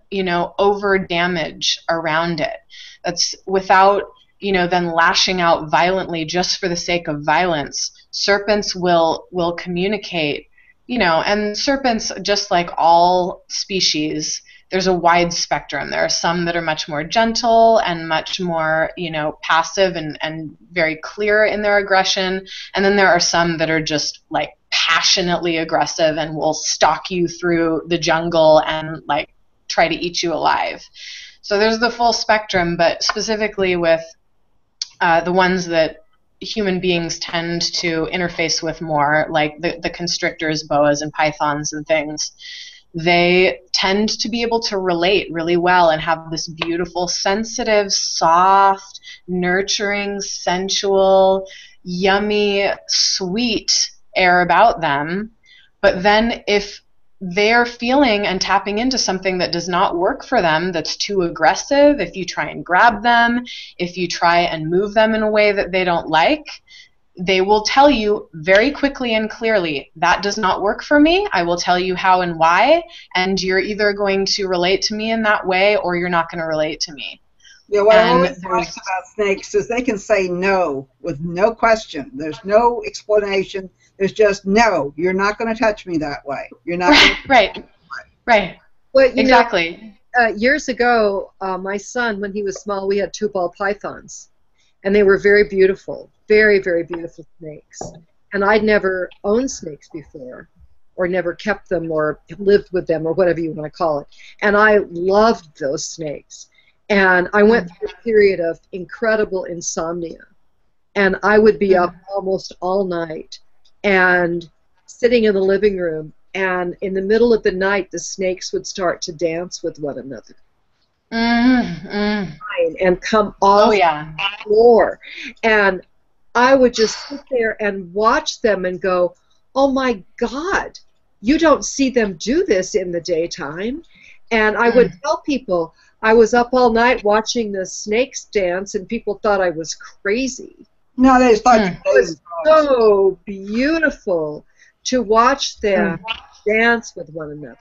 over damage around it. That's without then lashing out violently just for the sake of violence. Serpents will communicate, and serpents, just like all species, there's a wide spectrum. There are some that are much more gentle and much more, passive and very clear in their aggression. And then there are some that are just like passionately aggressive and will stalk you through the jungle and like try to eat you alive. So there's the full spectrum, but specifically with the ones that human beings tend to interface with more, like the constrictors, boas, and pythons and things, they tend to be able to relate really well and have this beautiful, sensitive, soft, nurturing, sensual, yummy, sweet air about them. But then if they're feeling and tapping into something that does not work for them, that's too aggressive, if you try and grab them, if you try and move them in a way that they don't like, they will tell you very quickly and clearly, that does not work for me. I will tell you how and why, and you're either going to relate to me in that way or you're not going to relate to me. Yeah, what I always like about snakes is they can say no with no question. There's no explanation. There's just no. You're not going to touch me that way. You're not. Right. Well, exactly. Years ago, my son, when he was small, we had 2 ball pythons, and they were very beautiful, very, very beautiful snakes. And I'd never owned snakes before, or never kept them, or lived with them, or whatever you want to call it. And I loved those snakes. And I went through a period of incredible insomnia. And I would be up almost all night and sitting in the living room. And in the middle of the night, the snakes would start to dance with one another. And come off the floor. And I would just sit there and watch them and go, oh my God, you don't see them do this in the daytime. And I would tell people, I was up all night watching the snakes dance, and people thought I was crazy. No, they just thought it was so beautiful to watch them dance with one another.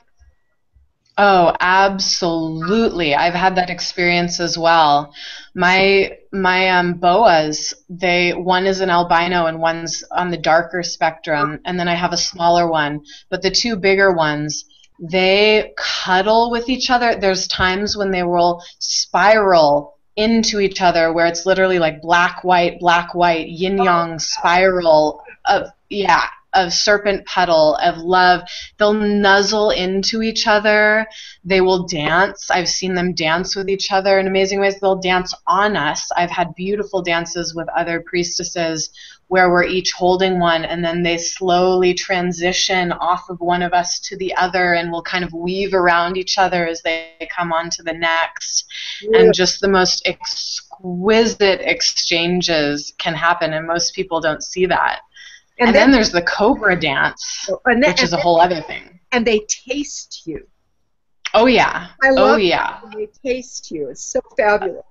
Oh, absolutely. I've had that experience as well. My boas, one is an albino and one's on the darker spectrum, and then I have a smaller one. But the 2 bigger ones, they cuddle with each other. There's times when they will spiral into each other where it's literally like black, white, yin-yang spiral of serpent petal, of love. They'll nuzzle into each other. They will dance. I've seen them dance with each other in amazing ways. They'll dance on us. I've had beautiful dances with other priestesses where we're each holding one, and then they slowly transition off of one of us to the other, and we'll kind of weave around each other as they come on to the next. Yeah. And just the most exquisite exchanges can happen, and most people don't see that. And then there's the cobra dance, which is a whole other thing. And they taste you. Oh, yeah. I love when they taste you. It's so fabulous.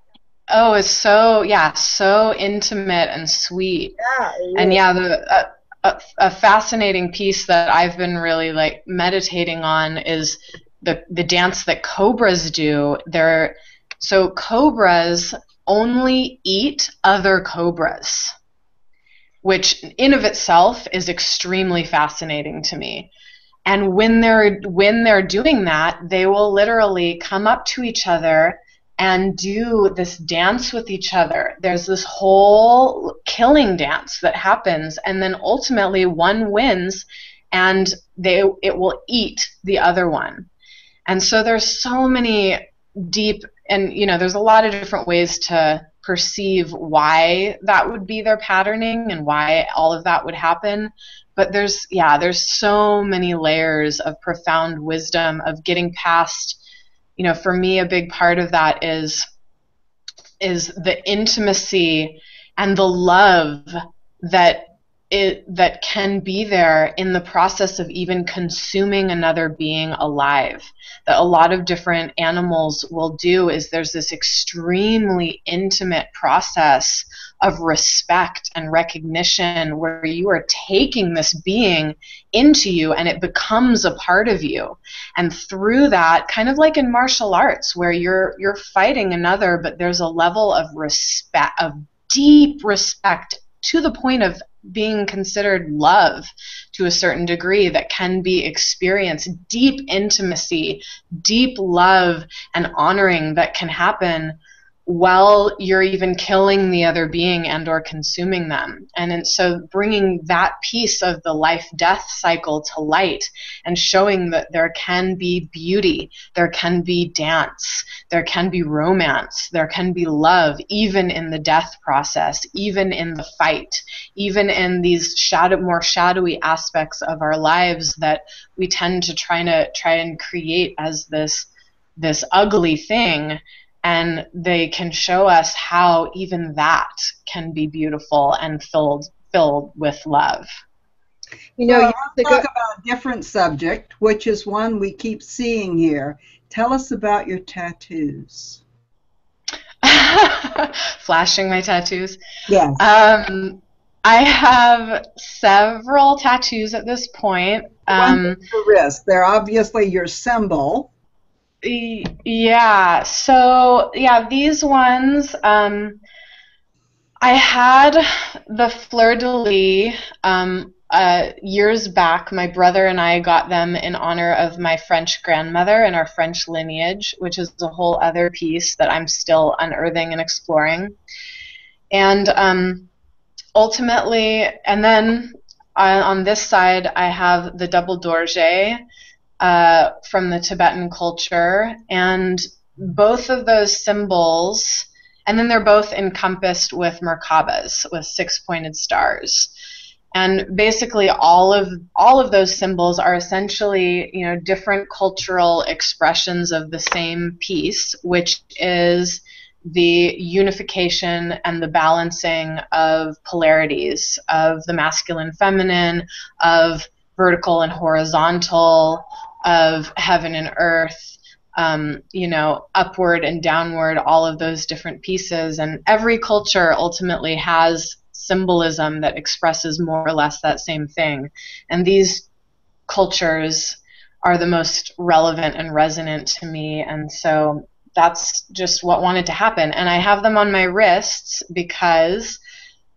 Oh, it's so intimate and sweet. Yeah. And a fascinating piece that I've been really like meditating on is the dance that cobras do. So cobras only eat other cobras, which in of itself is extremely fascinating to me. And when they're doing that, they will literally come up to each other and do this dance with each other. There's this whole killing dance that happens, and then ultimately one wins, and it will eat the other one. And so there's so many deep, and there's a lot of different ways to perceive why that would be their patterning and why all of that would happen. But there's so many layers of profound wisdom of getting past. For me, a big part of that is the intimacy and the love that can be there in the process of even consuming another being alive. That a lot of different animals will do is there's this extremely intimate process of respect and recognition where you are taking this being into you and it becomes a part of you. And through that, kind of like in martial arts where you're fighting another, but there's a level of respect, of deep respect, to the point of being considered love to a certain degree that can be experienced, deep intimacy, deep love and honoring that can happen while you're even killing the other being and or consuming them. And so bringing that piece of the life-death cycle to light and showing that there can be beauty, there can be dance, there can be romance, there can be love, even in the death process, even in the fight, even in these more shadowy aspects of our lives that we tend to try and create as this ugly thing. And they can show us how even that can be beautiful and filled with love. You know, you talk about a different subject, which is one we keep seeing here. Tell us about your tattoos. Flashing my tattoos? Yes. I have several tattoos at this point. Your wrist. They're obviously your symbol. Yeah, so yeah, these ones, I had the fleur-de-lis years back. My brother and I got them in honor of my French grandmother and our French lineage, which is a whole other piece that I'm still unearthing and exploring. And ultimately, and then on this side, I have the double dorje, from the Tibetan culture, and both of those symbols, and then they're both encompassed with Merkabas, with 6-pointed stars. And basically all of those symbols are essentially, you know, different cultural expressions of the same piece, which is the unification and the balancing of polarities, of the masculine feminine, of vertical and horizontal, of heaven and earth, you know, upward and downward, all of those different pieces. And every culture ultimately has symbolism that expresses more or less that same thing. And these cultures are the most relevant and resonant to me. And so that's just what wanted to happen. And I have them on my wrists because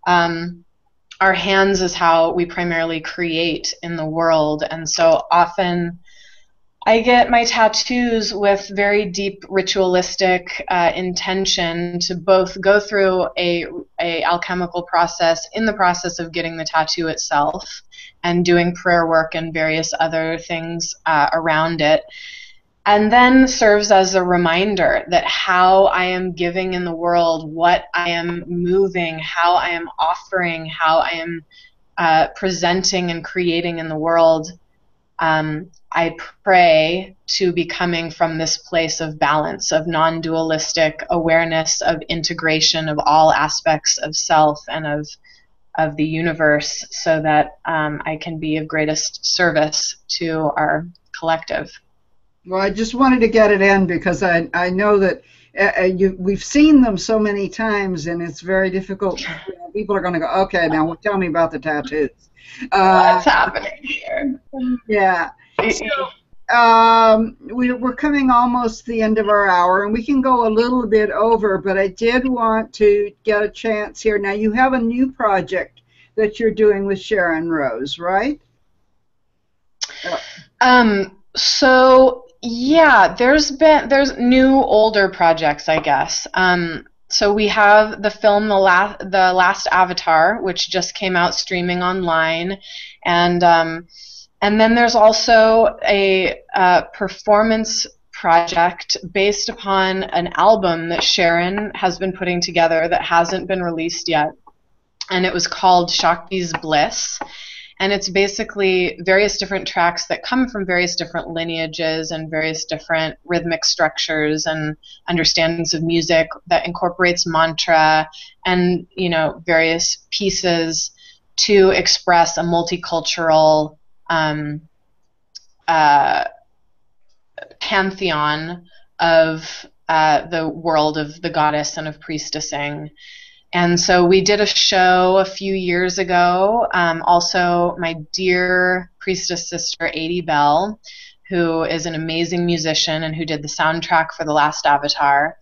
our hands is how we primarily create in the world. And so often I get my tattoos with very deep ritualistic intention to both go through a alchemical process in the process of getting the tattoo itself and doing prayer work and various other things around it, and then serves as a reminder that how I am giving in the world, what I am moving, how I am offering, how I am presenting and creating in the world. I pray to be coming from this place of balance, of non-dualistic awareness, of integration of all aspects of self and of the universe, so that I can be of greatest service to our collective. Well, I just wanted to get it in because I know that we've seen them so many times, and it's very difficult. You know, people are going to go, okay, now tell me about the tattoos. What's happening here? Yeah. So, we're coming almost the end of our hour, and we can go a little bit over, but I did want to get a chance here. Now, you have a new project that you're doing with Sharon Rose, right? So yeah, there's new older projects, I guess. So we have the film The Last Avatar, which just came out streaming online, and then there's also a performance project based upon an album that Sharon has been putting together that hasn't been released yet, and it was called Shakti's Bliss. And it's basically various different tracks that come from various different lineages and various different rhythmic structures and understandings of music that incorporates mantra and, you know, various pieces to express a multicultural pantheon of the world of the goddess and of priestessing. And so we did a show a few years ago. Also, my dear priestess sister, Adie Bell, who is an amazing musician and who did the soundtrack for The Last Avatar,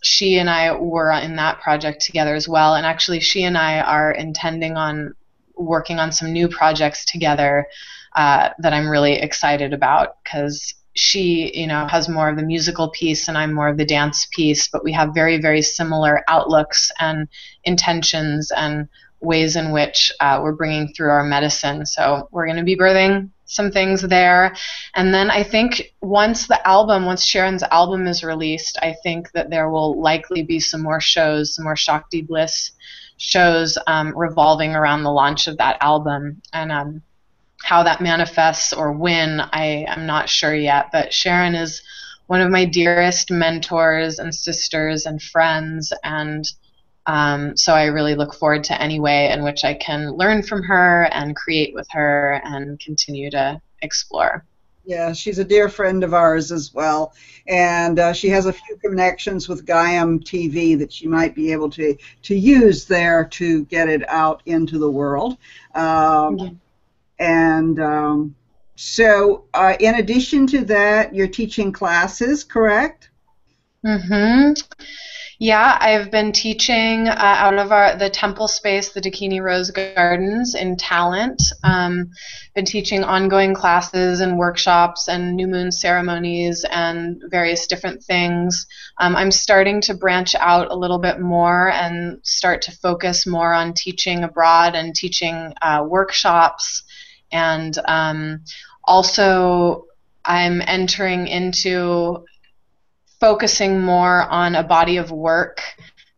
she and I were in that project together as well. And actually, she and I are intending on working on some new projects together that I'm really excited about, because she, has more of the musical piece and I'm more of the dance piece, but we have very, very similar outlooks and intentions and ways in which we're bringing through our medicine. So we're going to be birthing some things there. And then I think once Sharon's album is released, I think that there will likely be some more shows, some more Shakti Bliss shows revolving around the launch of that album. And how that manifests or when, I'm not sure yet. But Sharon is one of my dearest mentors and sisters and friends, and so I really look forward to any way in which I can learn from her and create with her and continue to explore. Yeah, she's a dear friend of ours as well, and she has a few connections with Gaiam TV that she might be able to use there to get it out into the world. And so in addition to that, you're teaching classes, correct? Mm-hmm. Yeah, I've been teaching out of the temple space, the Dakini Rose Gardens in Talent. Been teaching ongoing classes and workshops and new moon ceremonies and various different things. I'm starting to branch out a little bit more and start to focus more on teaching abroad and teaching workshops. And also I'm entering into focusing more on a body of work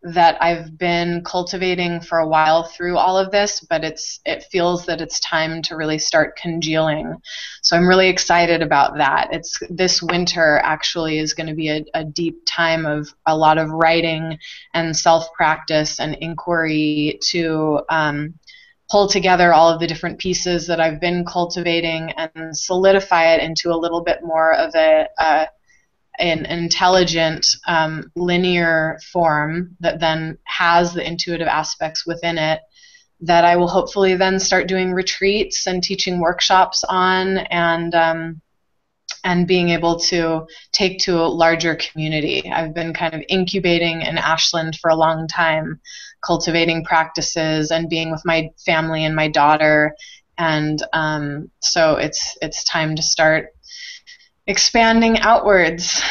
that I've been cultivating for a while through all of this, but it feels that it's time to really start congealing. So I'm really excited about that. This winter actually is going to be a deep time of a lot of writing and self-practice and inquiry to pull together all of the different pieces that I've been cultivating and solidify it into a little bit more of an intelligent, linear form that then has the intuitive aspects within it, that I will hopefully then start doing retreats and teaching workshops on, and being able to take to a larger community. I've been kind of incubating in Ashland for a long time, cultivating practices and being with my family and my daughter, and so it's time to start expanding outwards.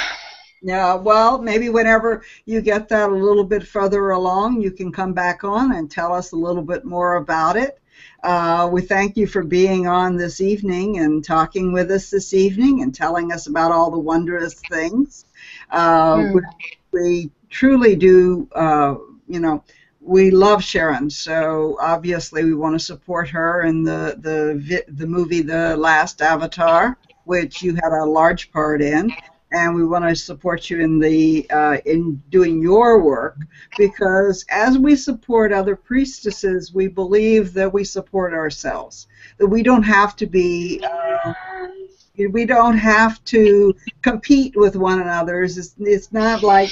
Yeah, well, maybe whenever you get that a little bit further along, you can come back on and tell us a little bit more about it. We thank you for being on this evening and talking with us this evening and telling us about all the wondrous things. We truly do, we love Sharon, so obviously we want to support her in the movie The Last Avatar, which you had a large part in, and we want to support you in doing your work, because as we support other priestesses, we believe that we support ourselves, that we don't have to be we don't have to compete with one another. It's not like,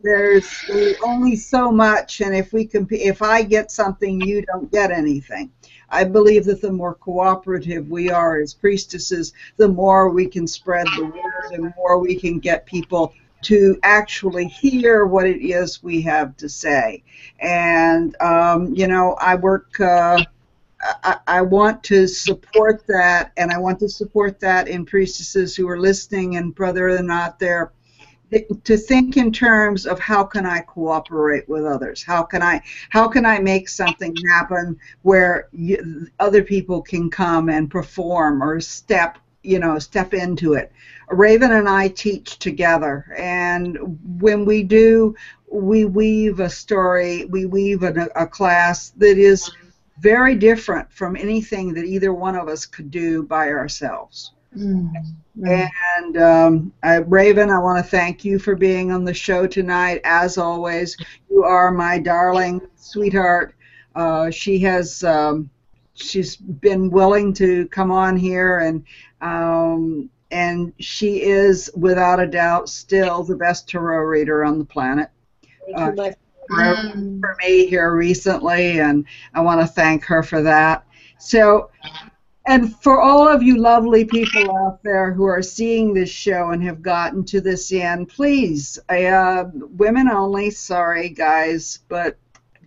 there's only so much, and if I get something, you don't get anything. I believe that the more cooperative we are as priestesses, the more we can spread the word and the more we can get people to actually hear what it is we have to say. And, I work, I want to support that, and I want to support that in priestesses who are listening, and whether or not they're to think in terms of how can I cooperate with others? How can I make something happen where other people can come and perform or step into it? Raven and I teach together, and when we do, we weave a story, we weave a class that is very different from anything that either one of us could do by ourselves. And Raven, I want to thank you for being on the show tonight. As always, you are my darling sweetheart. She's been willing to come on here, and she is without a doubt still the best tarot reader on the planet. For me here recently, and I want to thank her for that. So And for all of you lovely people out there who are seeing this show and have gotten to this end, please, women only, sorry guys, but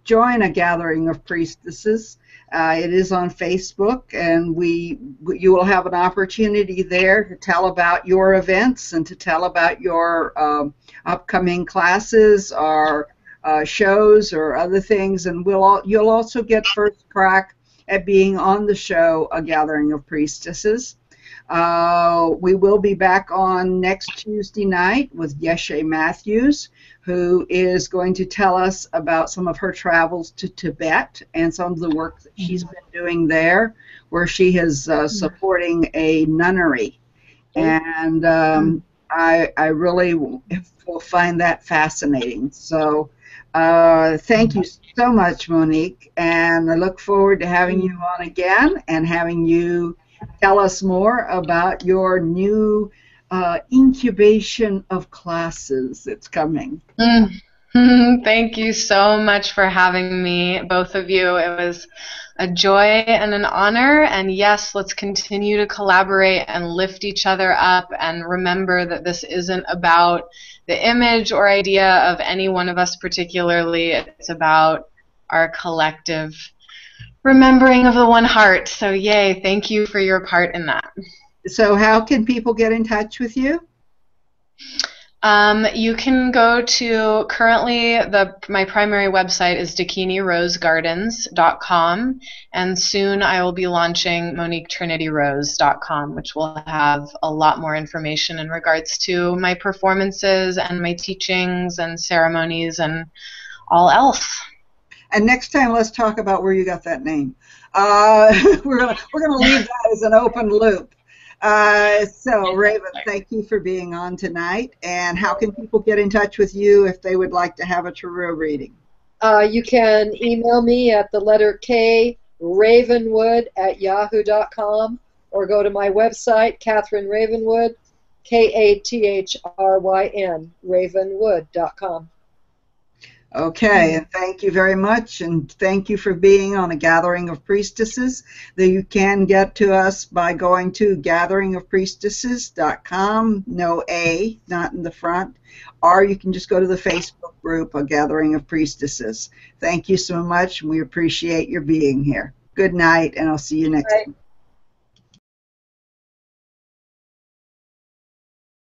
join a gathering of priestesses. It is on Facebook, and you will have an opportunity there to tell about your events and to tell about your upcoming classes or shows or other things, and you'll also get first crack at being on the show, A Gathering of Priestesses. We will be back on next Tuesday night with Yeshe Matthews, who is going to tell us about some of her travels to Tibet and some of the work that she's been doing there, where she is supporting a nunnery. And I really will find that fascinating. So thank you so much, Monique, and I look forward to having you on again and having you tell us more about your new incubation of classes that's coming. Thank you so much for having me, both of you. It was a joy and an honor, and yes, let's continue to collaborate and lift each other up, and remember that this isn't about the image or idea of any one of us particularly. It's about our collective remembering of the one heart. So yay, thank you for your part in that. So how can people get in touch with you? You can go to, currently my primary website is dakinirosegardens.com, and soon I will be launching MoniqueTrinityRose.com, which will have a lot more information in regards to my performances and my teachings and ceremonies and all else. And next time, let's talk about where you got that name. We're gonna leave that as an open loop. So, Raven, thank you for being on tonight. And how can people get in touch with you if they would like to have a tarot reading? You can email me at the letter K, ravenwood@yahoo.com, or go to my website, Catherine Ravenwood, Kathryn, ravenwood.com. Okay, and thank you very much, and thank you for being on A Gathering of Priestesses. That you can get to us by going to gatheringofpriestesses.com, no A, not in the front, or you can just go to the Facebook group, A Gathering of Priestesses. Thank you so much, and we appreciate your being here. Good night, and I'll see you next time.